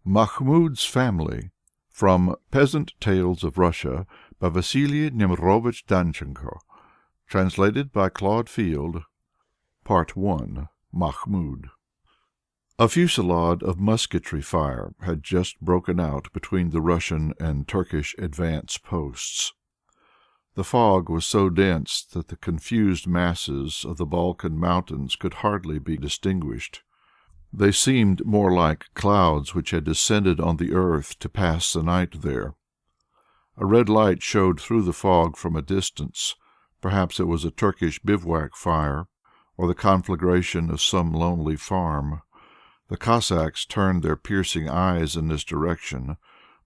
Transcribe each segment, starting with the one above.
Mahmoud's Family, from Peasant Tales of Russia, by Vasily Nemirovich-Danchenko, translated by Claude Field. Part 1. Mahmoud. A fusillade of musketry fire had just broken out between the Russian and Turkish advance posts. The fog was so dense that the confused masses of the Balkan mountains could hardly be distinguished. They seemed more like clouds which had descended on the earth to pass the night there. A red light showed through the fog from a distance. Perhaps it was a Turkish bivouac fire, or the conflagration of some lonely farm. The Cossacks turned their piercing eyes in this direction,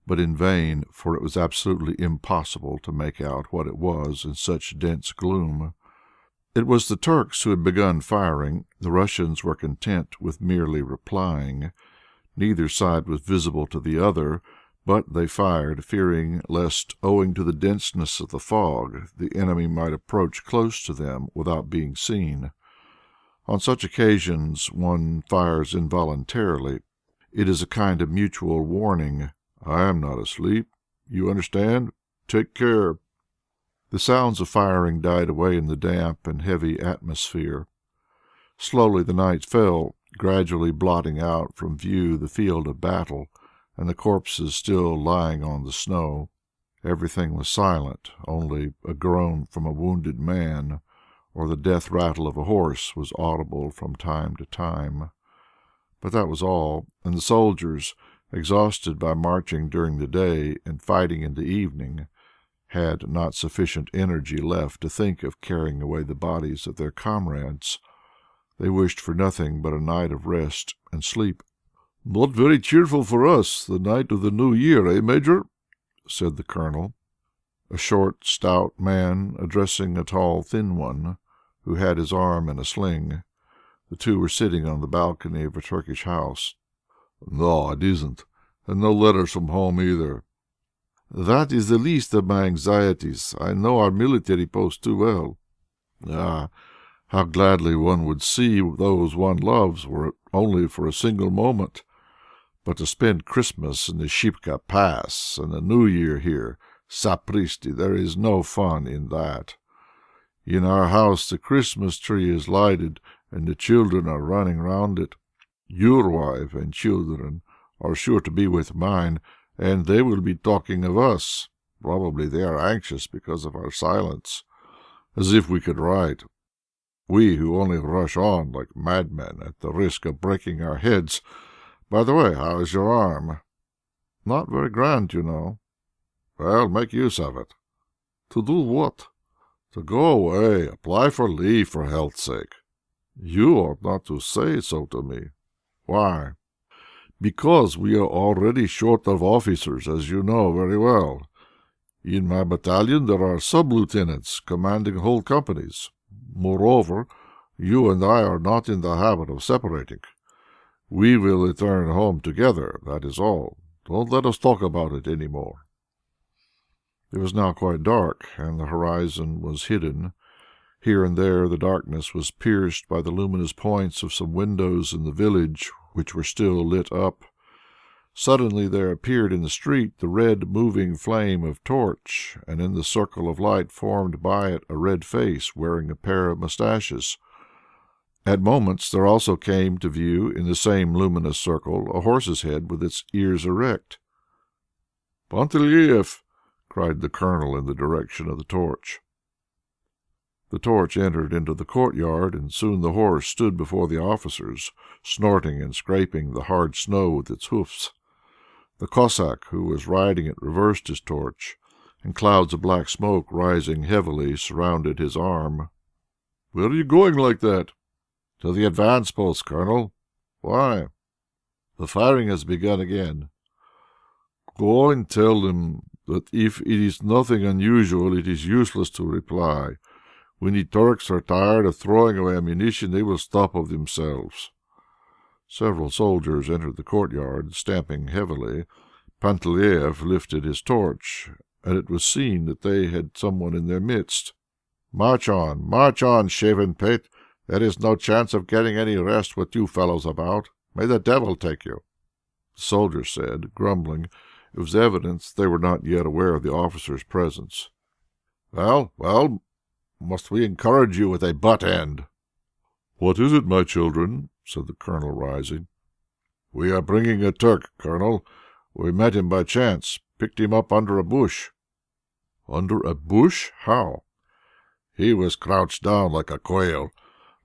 but in vain, for it was absolutely impossible to make out what it was in such dense gloom. It was the Turks who had begun firing. The Russians were content with merely replying. Neither side was visible to the other, but they fired, fearing lest, owing to the denseness of the fog, the enemy might approach close to them without being seen. On such occasions one fires involuntarily. It is a kind of mutual warning. I am not asleep. You understand? Take care. The sounds of firing died away in the damp and heavy atmosphere. Slowly the night fell, gradually blotting out from view the field of battle and the corpses still lying on the snow. Everything was silent. Only a groan from a wounded man or the death rattle of a horse was audible from time to time. But that was all, and the soldiers, exhausted by marching during the day and fighting in the evening, had not sufficient energy left to think of carrying away the bodies of their comrades. They wished for nothing but a night of rest and sleep. "Not very cheerful for us, the night of the New Year, eh, Major?" said the colonel. A short, stout man addressing a tall, thin one, who had his arm in a sling. The two were sitting on the balcony of a Turkish house. "No, it isn't, and no letters from home either." "That is the least of my anxieties. I know our military post too well." "Ah, how gladly one would see those one loves, were it only for a single moment. But to spend Christmas in the Shipka Pass and the New Year here, sapristi, there is no fun in that. In our house the Christmas tree is lighted and the children are running round it. Your wife and children are sure to be with mine, and they will be talking of us. Probably they are anxious because of our silence. As if we could write! We who only rush on like madmen at the risk of breaking our heads. By the way, how is your arm?" "Not very grand, you know." "Well, make use of it." "To do what?" "To go away. Apply for leave, for health's sake." "You ought not to say so to me." "Why?" "Because we are already short of officers, as you know very well. In my battalion there are sub-lieutenants commanding whole companies. Moreover, you and I are not in the habit of separating. We will return home together, that is all. Don't let us talk about it any more." It was now quite dark, and the horizon was hidden. Here and there the darkness was pierced by the luminous points of some windows in the village which were still lit up. Suddenly there appeared in the street the red moving flame of torch, and in the circle of light formed by it a red face wearing a pair of moustaches. At moments there also came to view in the same luminous circle a horse's head with its ears erect. "Panteleieff!" cried the colonel in the direction of the torch. The torch entered into the courtyard, and soon the horse stood before the officers, snorting and scraping the hard snow with its hoofs. The Cossack who was riding it reversed his torch, and clouds of black smoke rising heavily surrounded his arm. "Where are you going like that?" "To the advance post, Colonel." "Why?" "The firing has begun again." "Go and tell them that if it is nothing unusual it is useless to reply. When the Turks are tired of throwing away ammunition they will stop of themselves." Several soldiers entered the courtyard, stamping heavily. Panteleieff lifted his torch, and it was seen that they had someone in their midst. March on, shaven pate! There is no chance of getting any rest with you fellows about. May the devil take you!" the soldier said, grumbling. It was evident they were not yet aware of the officer's presence. "Well, well, must we encourage you with a butt end?" "What is it, my children?" said the colonel, rising. "We are bringing a Turk, Colonel. We met him by chance, picked him up under a bush." "Under a bush? How?" "He was crouched down like a quail.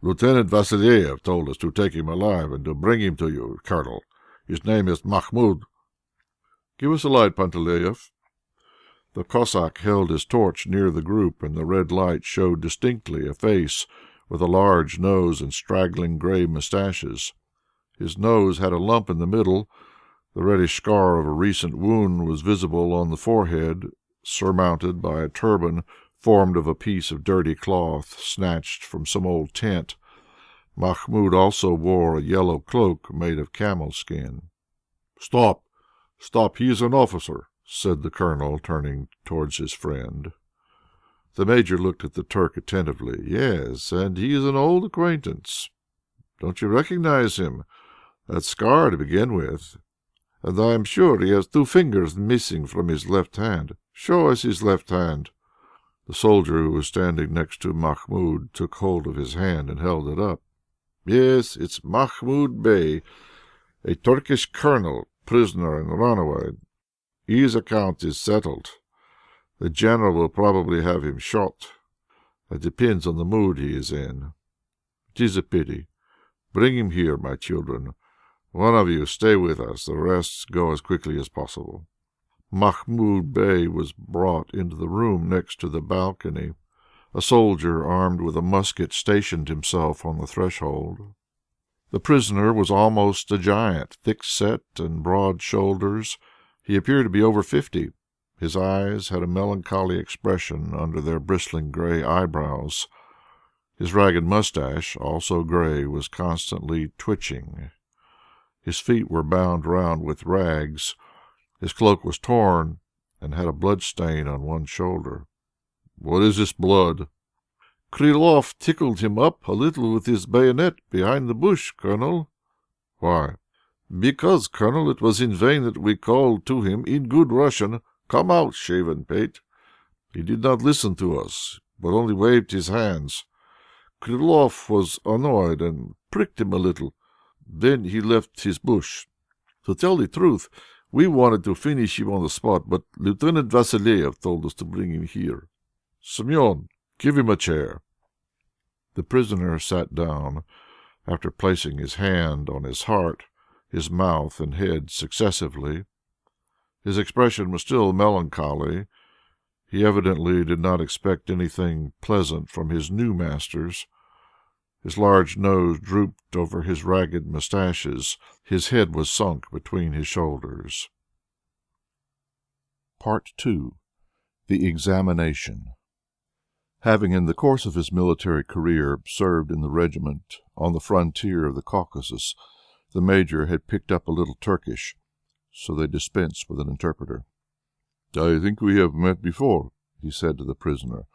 Lieutenant Vasiliev told us to take him alive and to bring him to you, Colonel. His name is Mahmoud." "Give us a light, Panteleieff." The Cossack held his torch near the group, and the red light showed distinctly a face with a large nose and straggling grey moustaches. His nose had a lump in the middle. The reddish scar of a recent wound was visible on the forehead, surmounted by a turban formed of a piece of dirty cloth snatched from some old tent. Mahmoud also wore a yellow cloak made of camel skin. "Stop! Stop! He is an officer," said the colonel, turning towards his friend. The major looked at the Turk attentively. "Yes, and he is an old acquaintance. Don't you recognize him? That scar to begin with. And I am sure he has 2 fingers missing from his left hand. Show us his left hand." The soldier who was standing next to Mahmoud took hold of his hand and held it up. "Yes, it's Mahmoud Bey, a Turkish colonel, prisoner and runaway. His account is settled. The general will probably have him shot. That depends on the mood he is in. It is a pity. Bring him here, my children. One of you stay with us, the rest go as quickly as possible." Mahmoud Bey was brought into the room next to the balcony. A soldier armed with a musket stationed himself on the threshold. The prisoner was almost a giant, thick-set and broad-shoulders. He appeared to be over 50. His eyes had a melancholy expression under their bristling grey eyebrows. His ragged moustache, also grey, was constantly twitching. His feet were bound round with rags. His cloak was torn and had a blood stain on one shoulder. "What is this blood?" "Krylov tickled him up a little with his bayonet behind the bush, Colonel." "Why?" "Because, Colonel, it was in vain that we called to him in good Russian, 'Come out, shaven pate.' He did not listen to us, but only waved his hands. Krylov was annoyed and pricked him a little. Then he left his bush. To tell the truth, we wanted to finish him on the spot, but Lieutenant Vasiliev told us to bring him here. Semyon, give him a chair." The prisoner sat down, after placing his hand on his heart, his mouth and head successively. His expression was still melancholy. He evidently did not expect anything pleasant from his new masters. His large nose drooped over his ragged moustaches. His head was sunk between his shoulders. Part 2. The Examination. Having in the course of his military career served in the regiment on the frontier of the Caucasus, the major had picked up a little Turkish, so they dispensed with an interpreter. "I think we have met before," he said to the prisoner.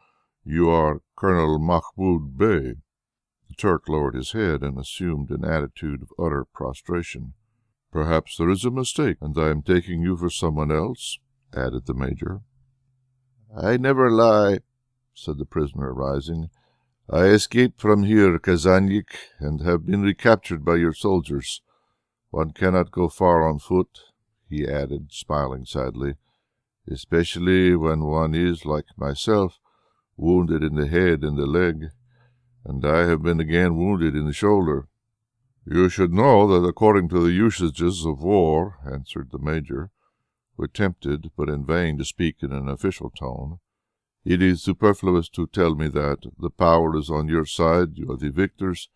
"You are Colonel Mahmoud Bey." The Turk lowered his head and assumed an attitude of utter prostration. "Perhaps there is a mistake, and I am taking you for someone else," added the major. "I never lie," said the prisoner, rising. "I escaped from here, Kazanlik, and have been recaptured by your soldiers. One cannot go far on foot," he added, smiling sadly, "especially when one is, like myself, wounded in the head and the leg, and I have been again wounded in the shoulder." "You should know that according to the usages of war," answered the major, who attempted, but in vain, to speak in an official tone, "it is superfluous to tell me that. The power is on your side. You are the victors.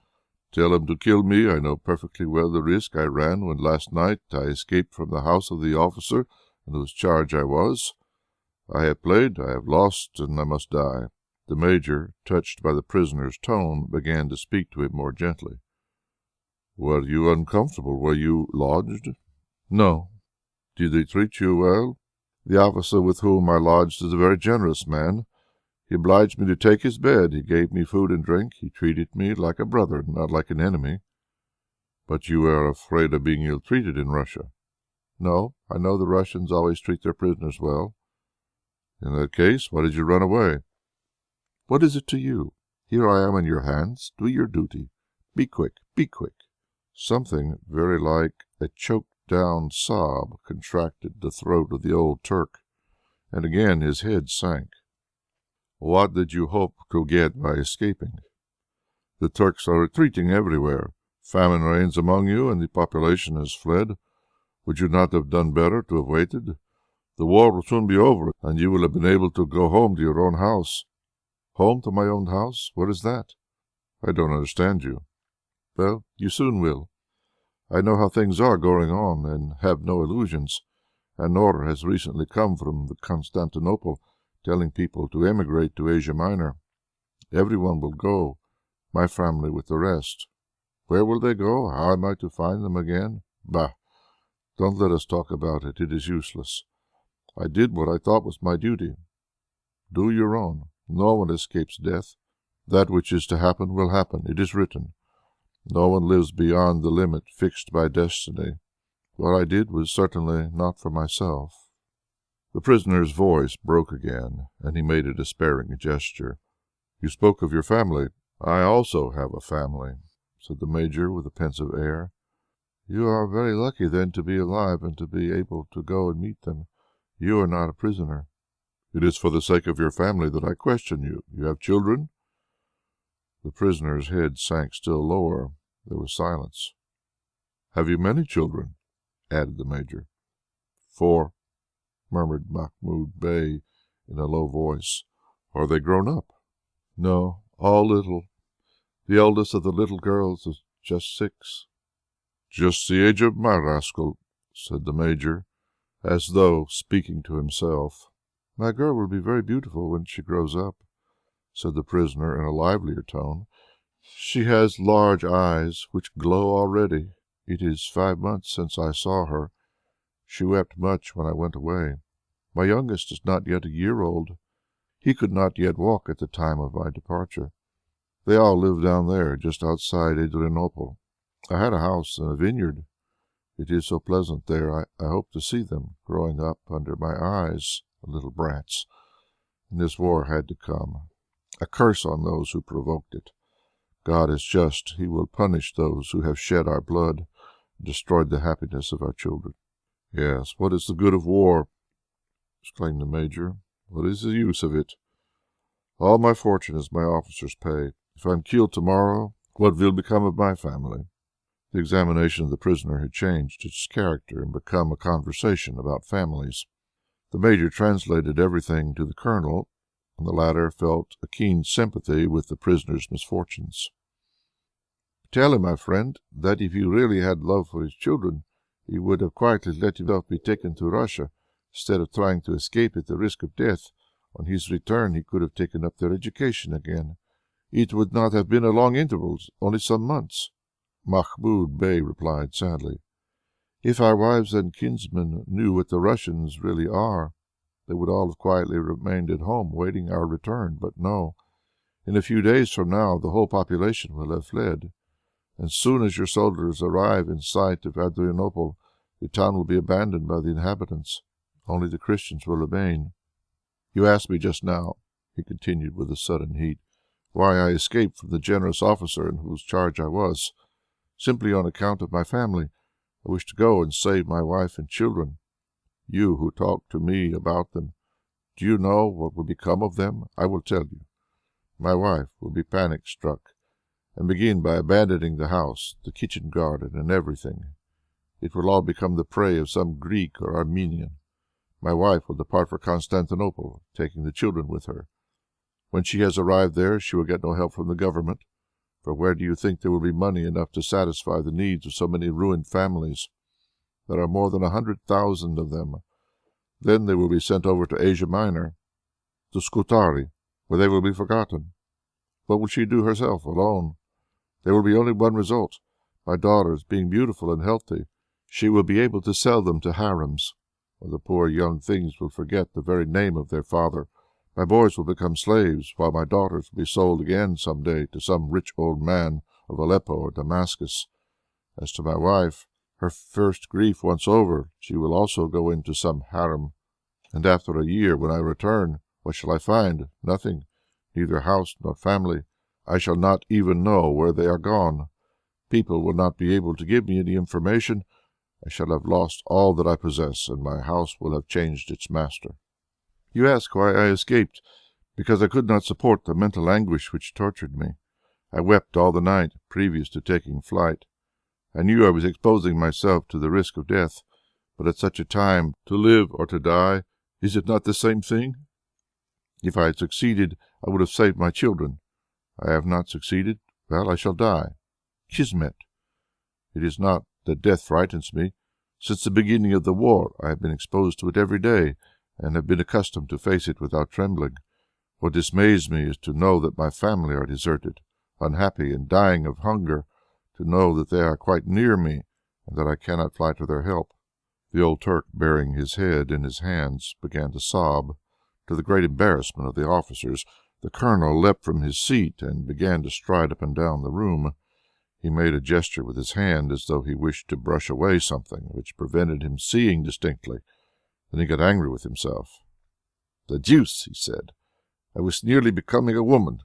Tell them to kill me. I know perfectly well the risk I ran when last night I escaped from the house of the officer in whose charge I was. I have played, I have lost, and I must die." The major, touched by the prisoner's tone, began to speak to him more gently. "Were you uncomfortable? Were you lodged?" "No." "Did they treat you well?" "The officer with whom I lodged is a very generous man. He obliged me to take his bed. He gave me food and drink. He treated me like a brother, not like an enemy." "But you were afraid of being ill-treated in Russia?" No, I know the Russians always treat their prisoners well." "In that case, why did you run away?" "What is it to you? Here I am in your hands. Do your duty. Be quick, be quick." Something very like a choked-down sob contracted the throat of the old Turk, and again his head sank. "What did you hope to get by escaping? The Turks are retreating everywhere. Famine reigns among you, and the population has fled. Would you not have done better to have waited? The war will soon be over, and you will have been able to go home to your own house." "Home to my own house? Where is that?" "I don't understand you." "Well, you soon will. I know how things are going on, and have no illusions. An order has recently come from Constantinople telling people to emigrate to Asia Minor. Everyone will go, my family with the rest. Where will they go? How am I to find them again? Bah! Don't let us talk about it. It is useless. I did what I thought was my duty. Do your own. No one escapes death. That which is to happen will happen. It is written. No one lives beyond the limit fixed by destiny. What I did was certainly not for myself." The prisoner's voice broke again, and he made a despairing gesture. "You spoke of your family." "I also have a family," said the Major with a pensive air. "You are very lucky then to be alive and to be able to go and meet them. You are not a prisoner." "It is for the sake of your family that I question you. You have children?" The prisoner's head sank still lower. There was silence. "Have you many children?" added the Major. "4," murmured Mahmoud Bey in a low voice. "Are they grown up?" "No, all little. The eldest of the little girls is just 6. "Just the age of my rascal," said the Major, as though speaking to himself. "My girl will be very beautiful when she grows up," said the prisoner in a livelier tone. "She has large eyes which glow already. It is 5 months since I saw her. She wept much when I went away. My youngest is not yet a year old. He could not yet walk at the time of my departure. They all live down there, just outside Adrianople. I had a house and a vineyard. It is so pleasant there. I hope to see them growing up under my eyes, the little brats. And this war had to come. A curse on those who provoked it. God is just. He will punish those who have shed our blood and destroyed the happiness of our children." "Yes, what is the good of war?" exclaimed the Major. "What is the use of it? All my fortune is my officer's pay. If I am killed to-morrow, what will become of my family?" The examination of the prisoner had changed its character and become a conversation about families. The Major translated everything to the Colonel, and the latter felt a keen sympathy with the prisoner's misfortunes. "Tell him, my friend, that if he really had love for his children, he would have quietly let himself be taken to Russia, instead of trying to escape at the risk of death. On his return he could have taken up their education again. It would not have been a long interval, only some months." Mahmoud Bey replied sadly, "If our wives and kinsmen knew what the Russians really are, they would all have quietly remained at home, waiting our return. But no. In a few days from now the whole population will have fled. As soon as your soldiers arrive in sight of Adrianople, the town will be abandoned by the inhabitants. Only the Christians will remain. You asked me just now," he continued with a sudden heat, "why I escaped from the generous officer in whose charge I was. Simply on account of my family. I wished to go and save my wife and children. You who talk to me about them, do you know what will become of them? I will tell you. My wife will be panic struck, and begin by abandoning the house, the kitchen garden, and everything. It will all become the prey of some Greek or Armenian. My wife will depart for Constantinople, taking the children with her. When she has arrived there she will get no help from the government, for where do you think there will be money enough to satisfy the needs of so many ruined families? There are more than 100,000 of them. Then they will be sent over to Asia Minor, to Scutari, where they will be forgotten. What will she do herself, alone? There will be only one result. My daughters, being beautiful and healthy, she will be able to sell them to harems, where the poor young things will forget the very name of their father. My boys will become slaves, while my daughters will be sold again some day to some rich old man of Aleppo or Damascus. As to my wife, Her first grief once over, she will also go into some harem. And after a year, when I return, what shall I find? Nothing, neither house nor family. I shall not even know where they are gone. People will not be able to give me any information. I shall have lost all that I possess, and my house will have changed its master. You ask why I escaped. Because I could not support the mental anguish which tortured me. I wept all the night previous to taking flight. I knew I was exposing myself to the risk of death, but at such a time, to live or to die, is it not the same thing? If I had succeeded, I would have saved my children. I have not succeeded. Well, I shall die. Kismet. It is not that death frightens me. Since the beginning of the war, I have been exposed to it every day, and have been accustomed to face it without trembling. What dismays me is to know that my family are deserted, unhappy, and dying of hunger, to know that they are quite near me, and that I cannot fly to their help." The old Turk, burying his head in his hands, began to sob. To the great embarrassment of the officers, the colonel leapt from his seat and began to stride up and down the room. He made a gesture with his hand as though he wished to brush away something which prevented him seeing distinctly. Then he got angry with himself. "The deuce!" he said. "I was nearly becoming a woman."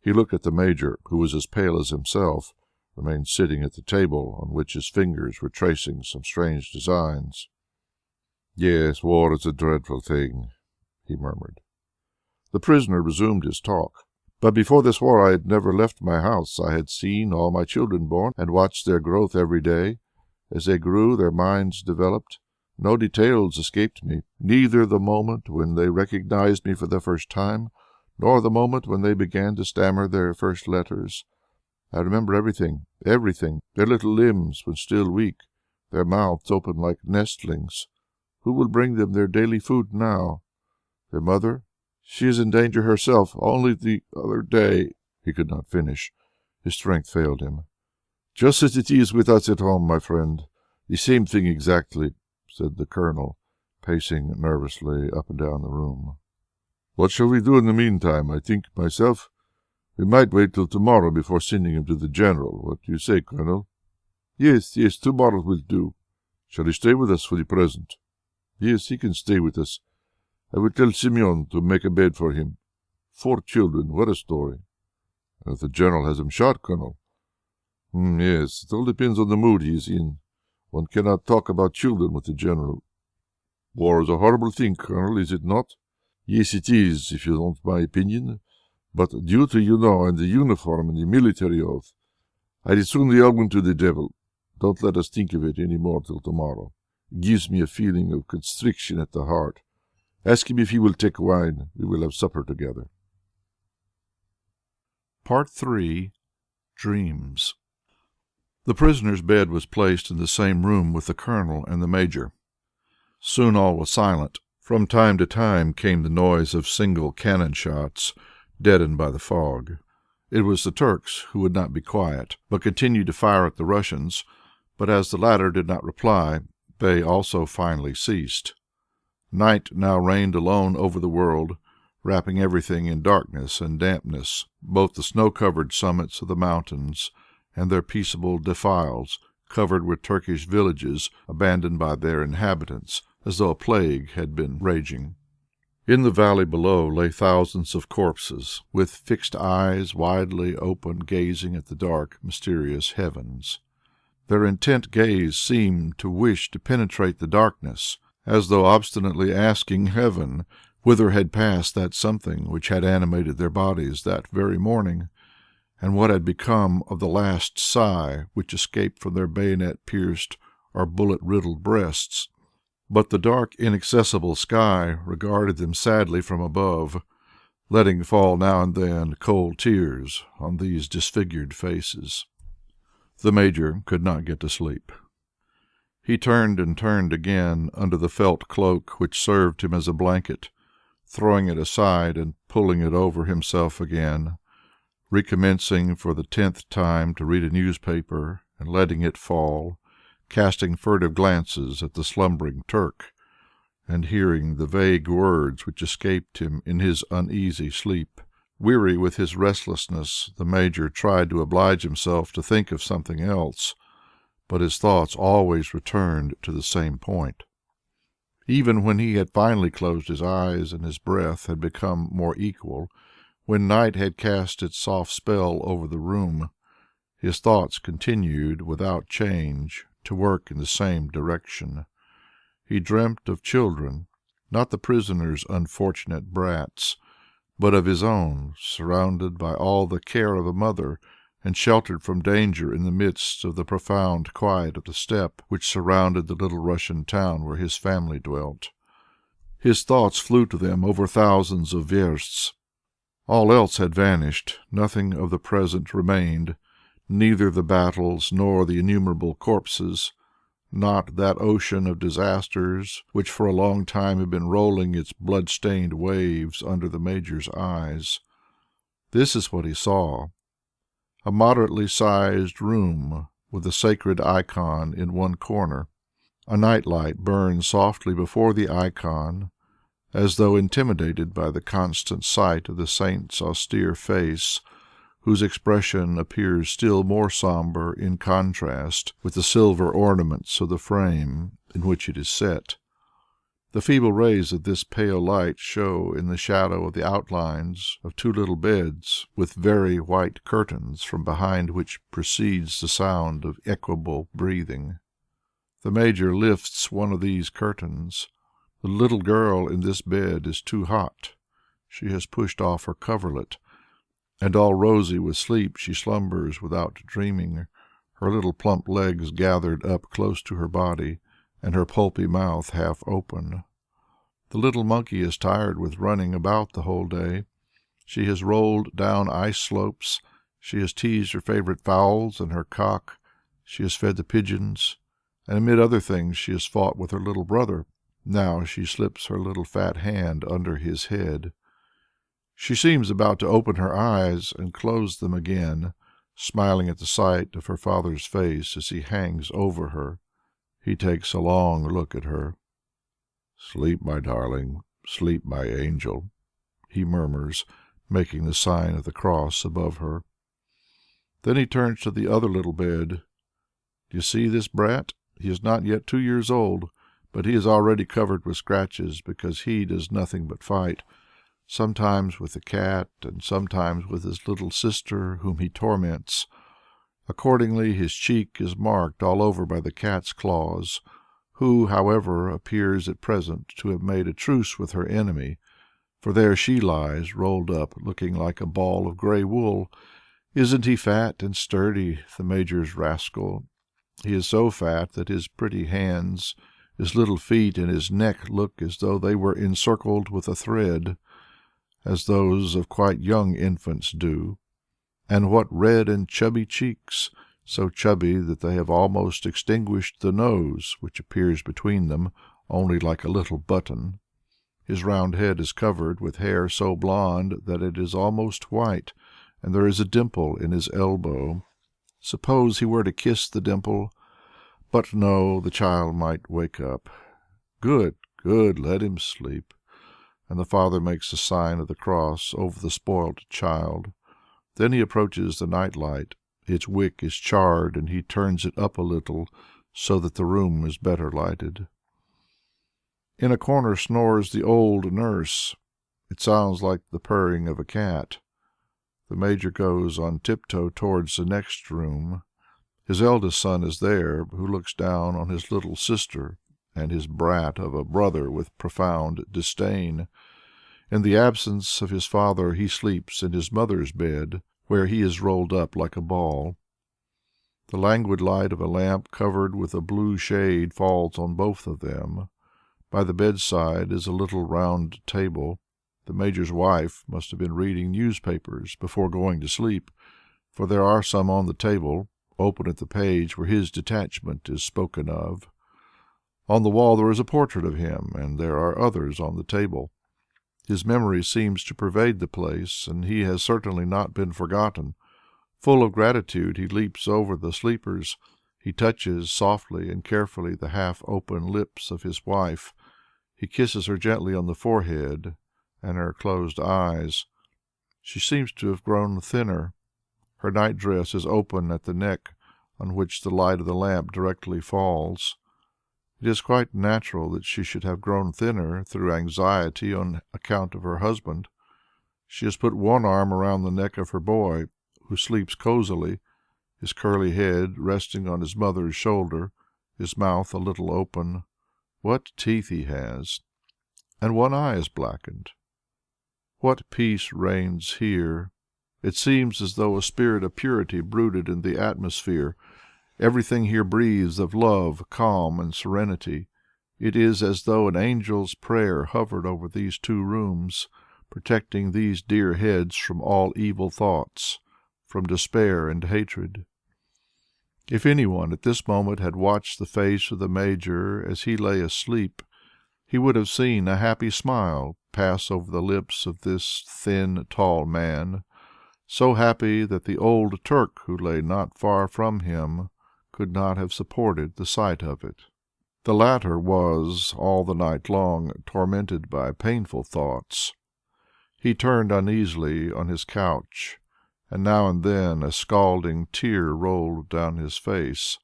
He looked at the Major, who was as pale as himself, remained sitting at the table on which his fingers were tracing some strange designs. "Yes, war is a dreadful thing," he murmured. The prisoner resumed his talk. "But before this war I had never left my house. I had seen all my children born, and watched their growth every day. As they grew, their minds developed. No details escaped me, neither the moment when they recognized me for the first time, nor the moment when they began to stammer their first letters. I remember everything, everything, their little limbs when still weak, their mouths open like nestlings. Who will bring them their daily food now? Their mother? She is in danger herself. Only the other day—" He could not finish. His strength failed him. "Just as it is with us at home, my friend. The same thing exactly," said the colonel, pacing nervously up and down the room. "What shall we do in the meantime? I think myself we might wait till tomorrow before sending him to the general. What do you say, Colonel?" Yes, tomorrow will do." "Shall he stay with us for the present?" "Yes, he can stay with us. I will tell Simeon to make a bed for him. 4 children, what a story!" "And if the general has him shot, Colonel?" "Yes, it all depends on the mood he is in. One cannot talk about children with the general." "War is a horrible thing, Colonel, is it not?" "Yes, it is, if you want my opinion. But duty, you know, and the uniform and the military oath. I'd soon they all went to the devil. Don't let us think of it any more till tomorrow. It gives me a feeling of constriction at the heart. Ask him if he will take wine. We will have supper together." Part 3. Dreams. The prisoner's bed was placed in the same room with the colonel and the major. Soon all was silent. From time to time came the noise of single cannon shots, deadened by the fog. It was the Turks who would not be quiet, but continued to fire at the Russians, but as the latter did not reply, they also finally ceased. Night now reigned alone over the world, wrapping everything in darkness and dampness, both the snow-covered summits of the mountains and their peaceable defiles, covered with Turkish villages abandoned by their inhabitants, as though a plague had been raging. In the valley below lay thousands of corpses, with fixed eyes widely open, gazing at the dark, mysterious heavens. Their intent gaze seemed to wish to penetrate the darkness, as though obstinately asking heaven whither had passed that something which had animated their bodies that very morning, and what had become of the last sigh which escaped from their bayonet-pierced or bullet-riddled breasts. But the dark, inaccessible sky regarded them sadly from above, letting fall now and then cold tears on these disfigured faces. The major could not get to sleep. He turned and turned again under the felt cloak which served him as a blanket, throwing it aside and pulling it over himself again, recommencing for the 10th time to read a newspaper and letting it fall, casting furtive glances at the slumbering Turk, and hearing the vague words which escaped him in his uneasy sleep. Weary with his restlessness, the major tried to oblige himself to think of something else, but his thoughts always returned to the same point. Even when he had finally closed his eyes and his breath had become more equal, when night had cast its soft spell over the room, his thoughts continued without change to work in the same direction. He dreamt of children, not the prisoner's unfortunate brats, but of his own, surrounded by all the care of a mother, and sheltered from danger in the midst of the profound quiet of the steppe which surrounded the little Russian town where his family dwelt. His thoughts flew to them over thousands of versts. All else had vanished, nothing of the present remained, neither the battles nor the innumerable corpses, not that ocean of disasters which for a long time had been rolling its blood-stained waves under the Major's eyes. This is what he saw: a moderately sized room with a sacred icon in one corner. A night-light burned softly before the icon, as though intimidated by the constant sight of the saint's austere face, whose expression appears still more sombre in contrast with the silver ornaments of the frame in which it is set. The feeble rays of this pale light show in the shadow of the outlines of two little beds with very white curtains, from behind which proceeds the sound of equable breathing. The Major lifts one of these curtains. The little girl in this bed is too hot. She has pushed off her coverlet, and all rosy with sleep she slumbers without dreaming, her little plump legs gathered up close to her body, and her pulpy mouth half open. The little monkey is tired with running about the whole day. She has rolled down ice slopes, she has teased her favorite fowls and her cock, she has fed the pigeons, and amid other things she has fought with her little brother. Now she slips her little fat hand under his head. She seems about to open her eyes and close them again, smiling at the sight of her father's face as he hangs over her. He takes a long look at her. "Sleep, my darling, sleep, my angel," he murmurs, making the sign of the cross above her. Then he turns to the other little bed. "Do you see this brat? He is not yet 2 years old, but he is already covered with scratches because he does nothing but fight, sometimes with the cat and sometimes with his little sister whom he torments. Accordingly his cheek is marked all over by the cat's claws, who, however, appears at present to have made a truce with her enemy, for there she lies rolled up looking like a ball of grey wool. Isn't he fat and sturdy, the Major's rascal? He is so fat that his pretty hands, his little feet and his neck look as though they were encircled with a thread, as those of quite young infants do. And what red and chubby cheeks, so chubby that they have almost extinguished the nose, which appears between them only like a little button. His round head is covered with hair so blonde that it is almost white, and there is a dimple in his elbow. Suppose he were to kiss the dimple? But no, the child might wake up. Good, good, let him sleep. And the father makes the sign of the cross over the spoilt child. Then he approaches the night-light. Its wick is charred, and he turns it up a little so that the room is better lighted. In a corner snores the old nurse. It sounds like the purring of a cat. The Major goes on tiptoe towards the next room. His eldest son is there, who looks down on his little sister and his brat of a brother with profound disdain. In the absence of his father he sleeps in his mother's bed, where he is rolled up like a ball. The languid light of a lamp covered with a blue shade falls on both of them. By the bedside is a little round table. The Major's wife must have been reading newspapers before going to sleep, for there are some on the table, open at the page where his detachment is spoken of. On the wall there is a portrait of him, and there are others on the table. His memory seems to pervade the place, and he has certainly not been forgotten. Full of gratitude, he leaps over the sleepers. He touches softly and carefully the half-open lips of his wife. He kisses her gently on the forehead and her closed eyes. She seems to have grown thinner. Her nightdress is open at the neck, on which the light of the lamp directly falls. It is quite natural that she should have grown thinner through anxiety on account of her husband. She has put one arm around the neck of her boy, who sleeps cozily, his curly head resting on his mother's shoulder, his mouth a little open. What teeth he has! And one eye is blackened. What peace reigns here! It seems as though a spirit of purity brooded in the atmosphere. Everything here breathes of love, calm, and serenity. It is as though an angel's prayer hovered over these two rooms, protecting these dear heads from all evil thoughts, from despair and hatred. If anyone at this moment had watched the face of the Major as he lay asleep, he would have seen a happy smile pass over the lips of this thin, tall man, so happy that the old Turk who lay not far from him could not have supported the sight of it. The latter was, all the night long, tormented by painful thoughts. He turned uneasily on his couch, and now and then a scalding tear rolled down his face.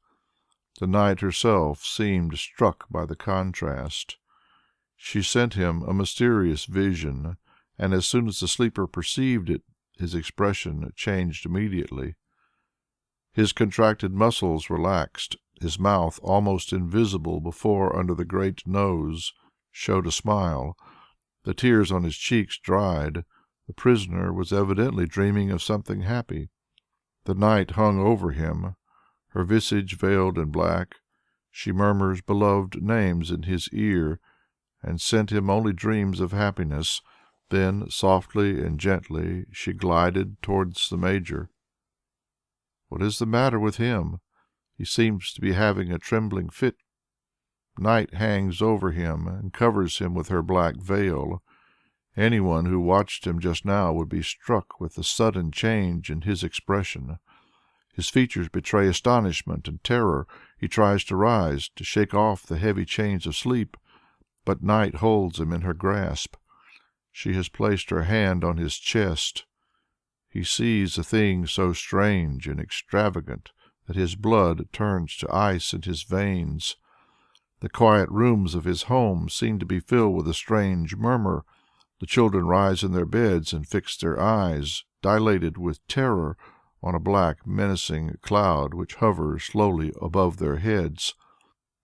The night herself seemed struck by the contrast. She sent him a mysterious vision, and as soon as the sleeper perceived it, his expression changed immediately. His contracted muscles relaxed, his mouth, almost invisible before under the great nose, showed a smile. The tears on his cheeks dried. The prisoner was evidently dreaming of something happy. The night hung over him, her visage veiled in black. She murmurs beloved names in his ear, and sent him only dreams of happiness. Then, softly and gently, she glided towards the Major. What is the matter with him? He seems to be having a trembling fit. Night hangs over him and covers him with her black veil. Anyone who watched him just now would be struck with the sudden change in his expression. His features betray astonishment and terror. He tries to rise, to shake off the heavy chains of sleep, but Night holds him in her grasp. She has placed her hand on his chest. He sees a thing so strange and extravagant that his blood turns to ice in his veins. The quiet rooms of his home seem to be filled with a strange murmur. The children rise in their beds and fix their eyes, dilated with terror, on a black, menacing cloud which hovers slowly above their heads.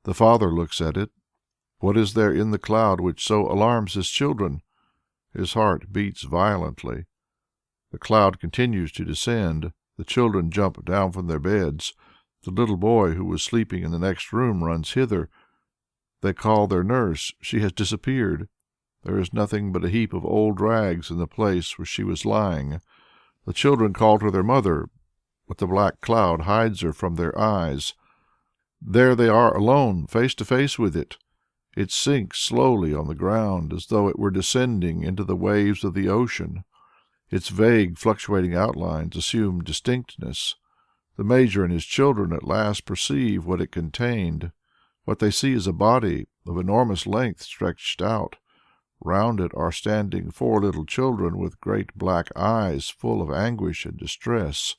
The father looks at it. What is there in the cloud which so alarms his children? His heart beats violently. The cloud continues to descend. The children jump down from their beds. The little boy who was sleeping in the next room runs hither. They call their nurse. She has disappeared. There is nothing but a heap of old rags in the place where she was lying. The children call to their mother, but the black cloud hides her from their eyes. There they are alone, face to face with it. It sinks slowly on the ground as though it were descending into the waves of the ocean. Its vague, fluctuating outlines assume distinctness. The Major and his children at last perceive what it contained. What they see is a body of enormous length stretched out. Round it are standing four little children with great black eyes full of anguish and distress.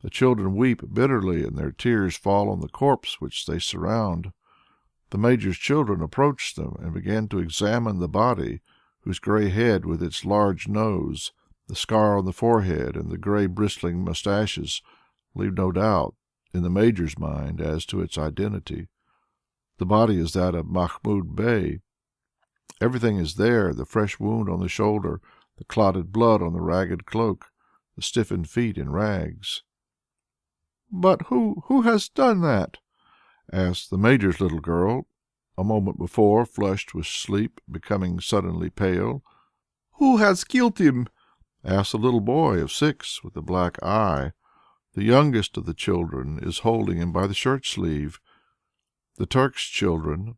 The children weep bitterly, and their tears fall on the corpse which they surround. The Major's children approach them and begin to examine the body, whose grey head with its large nose, the scar on the forehead, and the grey bristling moustaches leave no doubt in the Major's mind as to its identity. The body is that of Mahmoud Bey. Everything is there: the fresh wound on the shoulder, the clotted blood on the ragged cloak, the stiffened feet in rags. "But who has done that?" asked the Major's little girl, a moment before flushed with sleep, becoming suddenly pale. "Who has killed him?" asked the little boy of 6 with the black eye. The youngest of the children is holding him by the shirt sleeve. The Turk's children,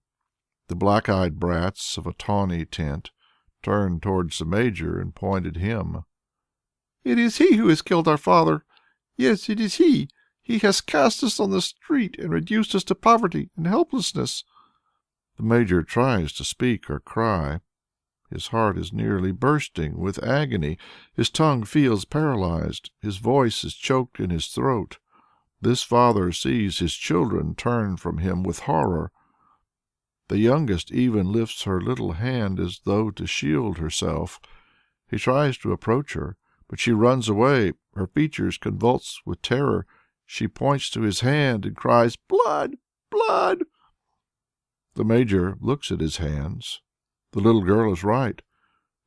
the black-eyed brats of a tawny tint, turned towards the Major and pointed him. "It is he who has killed our father. Yes, it is he. He has cast us on the street and reduced us to poverty and helplessness." The Major tries to speak or cry. His heart is nearly bursting with agony. His tongue feels paralyzed. His voice is choked in his throat. This father sees his children turn from him with horror. The youngest even lifts her little hand as though to shield herself. He tries to approach her, but she runs away. Her features convulsed with terror. She points to his hand and cries, "Blood! Blood!" The Major looks at his hands. The little girl is right.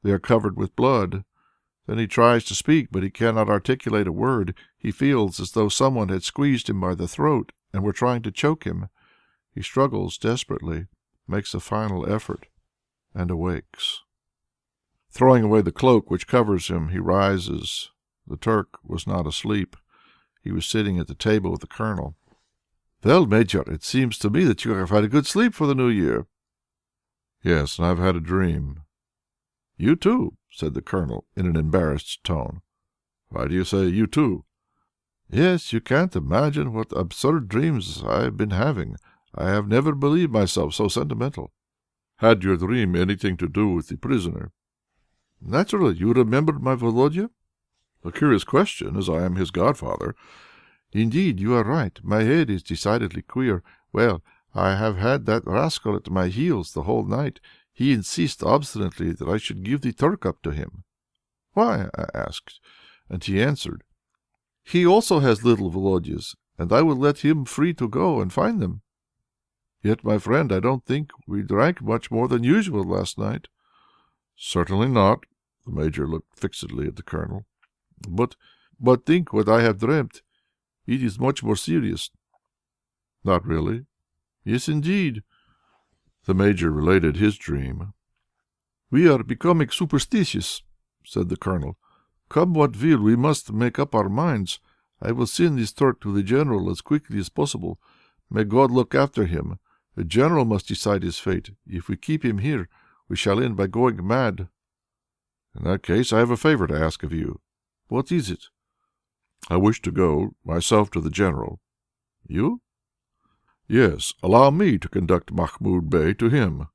They are covered with blood. Then he tries to speak, but he cannot articulate a word. He feels as though someone had squeezed him by the throat and were trying to choke him. He struggles desperately, makes a final effort, and awakes. Throwing away the cloak which covers him, he rises. The Turk was not asleep. He was sitting at the table with the Colonel. "Well, Major, it seems to me that you have had a good sleep for the New Year." "Yes, and I've had a dream." "You too," said the Colonel in an embarrassed tone. "Why do you say 'you too'?" "Yes, you can't imagine what absurd dreams I have been having. I have never believed myself so sentimental." "Had your dream anything to do with the prisoner?" "Naturally. You remembered my Volodya?" "A curious question, as I am his godfather." "Indeed, you are right. My head is decidedly queer. Well, I have had that rascal at my heels the whole night. He insists obstinately that I should give the Turk up to him." "Why?" I asked, and he answered, "He also has little Volodyas, and I will let him free to go and find them." "Yet, my friend, I don't think we drank much more than usual last night." "Certainly not." The Major looked fixedly at the Colonel. But think what I have dreamt. It is much more serious." "Not really?" "Yes, indeed." The Major related his dream. "We are becoming superstitious," said the Colonel. "Come what will, we must make up our minds. I will send this Turk to the General as quickly as possible. May God look after him. The General must decide his fate. If we keep him here, we shall end by going mad." "In that case, I have a favor to ask of you." "What is it?" "I wish to go myself to the General." "You?" "Yes, allow me to conduct Mahmoud Bey to him."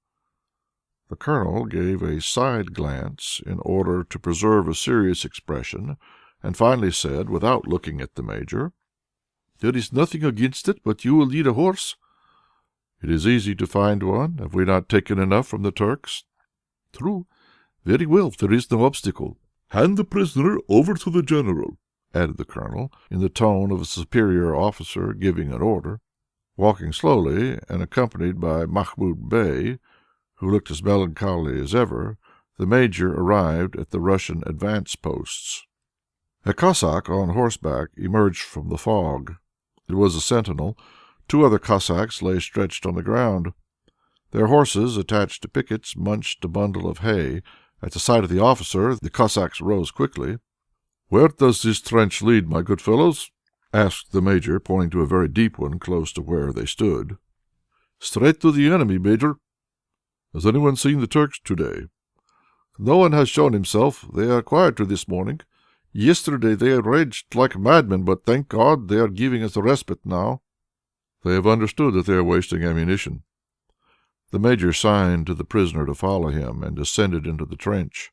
The Colonel gave a side glance in order to preserve a serious expression, and finally said, without looking at the Major, "There is nothing against it, but you will need a horse." "It is easy to find one. Have we not taken enough from the Turks?" "True. Very well, there is no obstacle." "Hand the prisoner over to the General," added the Colonel, in the tone of a superior officer giving an order. Walking slowly, and accompanied by Mahmoud Bey, who looked as melancholy as ever, the Major arrived at the Russian advance posts. A Cossack on horseback emerged from the fog. It was a sentinel. Two other Cossacks lay stretched on the ground. Their horses, attached to pickets, munched a bundle of hay. At the sight of the officer, the Cossacks rose quickly. "Where does this trench lead, my good fellows?" asked the Major, pointing to a very deep one close to where they stood. "Straight to the enemy, Major." "Has anyone seen the Turks today?" "No one has shown himself. They are quieter this morning. Yesterday they raged like madmen, but thank God they are giving us a respite now." "They have understood that they are wasting ammunition." The Major signed to the prisoner to follow him, and descended into the trench.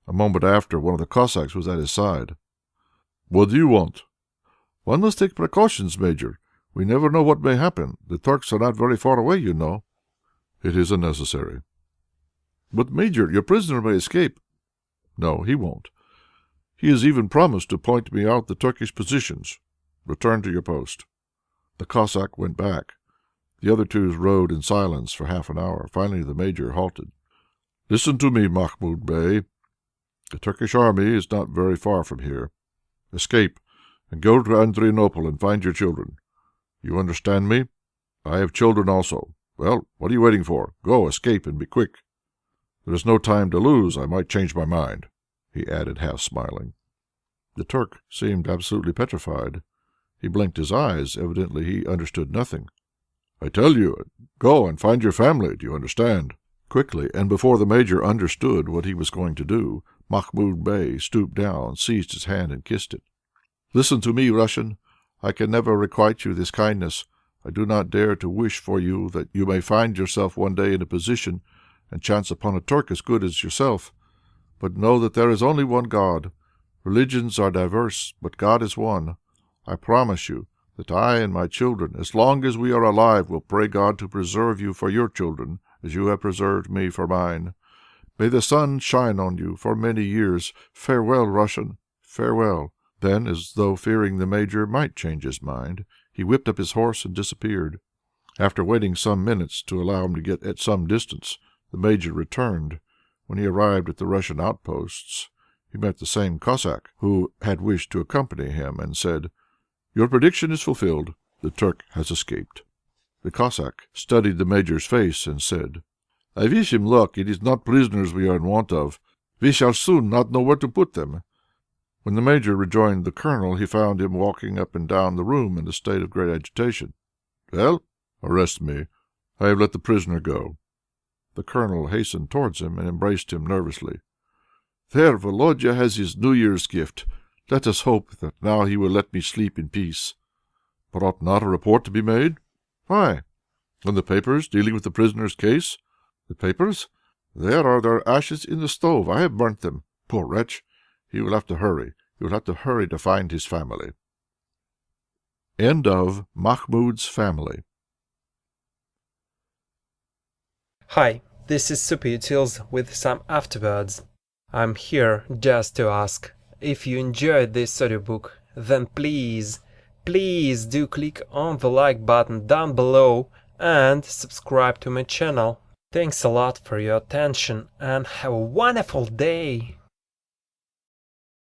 A moment after, one of the Cossacks was at his side. "What do you want?" "One must take precautions, Major. We never know what may happen. The Turks are not very far away, you know." "It is unnecessary." "But, Major, your prisoner may escape." "No, he won't. He has even promised to point me out the Turkish positions." "Return to your post." The Cossack went back. The other two rode in silence for half an hour. Finally the Major halted. "Listen to me, Mahmoud Bey. The Turkish army is not very far from here. Escape, and go to Andrianople and find your children. You understand me? I have children also. Well, what are you waiting for? Go, escape, and be quick. There is no time to lose. I might change my mind," he added, half smiling. The Turk seemed absolutely petrified. He blinked his eyes. Evidently he understood nothing. "I tell you, go and find your family. Do you understand?" Quickly, and before the Major understood what he was going to do, Mahmoud Bey stooped down, seized his hand, and kissed it. "Listen to me, Russian. I can never requite you this kindness. I do not dare to wish for you that you may find yourself one day in a position and chance upon a Turk as good as yourself. But know that there is only one God. Religions are diverse, but God is one. I promise you that I and my children, as long as we are alive, will pray God to preserve you for your children, as you have preserved me for mine. May the sun shine on you for many years. Farewell, Russian, farewell." Then, as though fearing the Major might change his mind, he whipped up his horse and disappeared. After waiting some minutes to allow him to get at some distance, the Major returned. When he arrived at the Russian outposts, he met the same Cossack who had wished to accompany him, and said, "Your prediction is fulfilled. The Turk has escaped." The Cossack studied the Major's face and said, "I wish him luck. It is not prisoners we are in want of. We shall soon not know where to put them." When the Major rejoined the Colonel, he found him walking up and down the room in a state of great agitation. "Well?" "Arrest me. I have let the prisoner go." The Colonel hastened towards him and embraced him nervously. "There, Volodya has his New Year's gift. Let us hope that now he will let me sleep in peace." "But ought not a report to be made?" "Why?" "On the papers dealing with the prisoner's case." "The papers? There are their ashes in the stove. I have burnt them. Poor wretch! He will have to hurry. He will have to hurry to find his family." End of Mahmoud's Family. Hi, this is Super Utils with some afterwords. I'm here just to ask, if you enjoyed this audiobook, then please do click on the like button down below and subscribe to my channel. Thanks a lot for your attention and have a wonderful day!